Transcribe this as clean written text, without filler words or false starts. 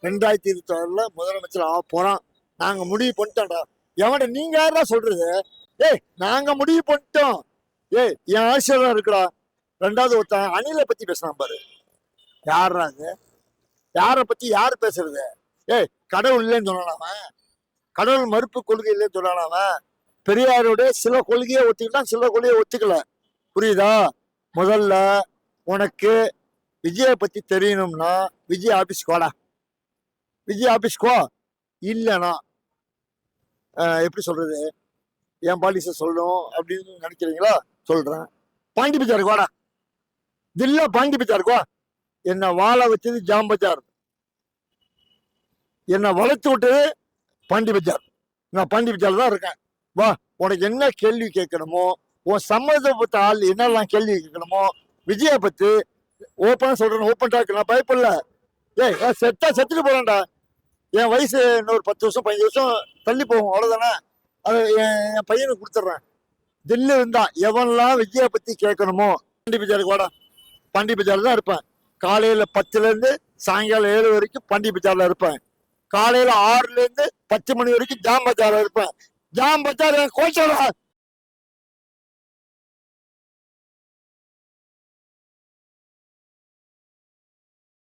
2026 முதலமைச்சர் ஆக போறான். நாங்க முடிவு பண்ணிட்டோம்டா. எவன்டா நீங்க யாரா சொல்றது? ஏய் நாங்க முடிவு பண்ணிட்டோம். ஏய் என் ஆசீர்வாதம் இருக்குடா. ரெண்டாவது ஒருத்தன் அணிலை பத்தி பேசுறான் பாரு. யாருறாங்க? யாரை பத்தி யாரு பேசுறது? ஏய் கடவுள் இல்லைன்னு சொன்னானாம, கடவுள் மறுப்பு கொள்கை இல்லைன்னு சொன்னானாம, பெரியாருடைய சில கொள்கையை ஒத்துக்கிட்டான், சில கொள்கையை ஒத்துக்கல. புரியுதா? முதல்ல உனக்கு விஜய பத்தி தெரியணும்னா விஜய் ஆபீஸ்க்கு வாடா. விஜய் ஆபீஸ்க்கு வா. இல்லைனா எப்படி சொல்றது, என் பாலிச சொல்லணும் அப்படின்னு நினைக்கிறீங்களா? சொல்றேன். பாண்டி பஜாருக்கு வாடா. தில்லா பாண்டி பஜாருக்கு வா. என்ன வாழ வச்சது ஜாம் பஜார், என்ன வளர்த்து விட்டது பாண்டி பஜார். நான் பாண்டி பஜார் தான் இருக்கேன். வா, உனக்கு என்ன கேள்வி கேட்கணுமோ, உன் சம்மந்தப்பட்ட ஆள் என்னெல்லாம் கேள்வி கேட்கணுமோ விஜய பத்தி ஓப்பனா சொல்றேன். ஓப்பன் டாக், நான் பயப்படல. ஏய் செத்தா செத்துட்டு போறேன்டா. என் வயசு இன்னொரு 10 வருஷம் 15 வருஷம் தள்ளி போகும், அவ்வளவுதானே. அது என் பையனுக்கு கொடுத்துட்றேன். தில்லு இருந்தா எவன்லாம் விஜய பத்தி கேட்கணுமோ பாண்டி பஜாருக்கு வாடா. பாண்டி பஜார் தான் இருப்பேன். காலையில 10ல இருந்து சாயங்காலம் 7 வரைக்கும் பாண்டி பஜார்ல இருப்பேன். காலையில 6ல இருந்து 10 மணி வரைக்கும் ஜாம் பஜார்ல இருப்பேன். ஜாம் பஜார் என் கோச்சரா.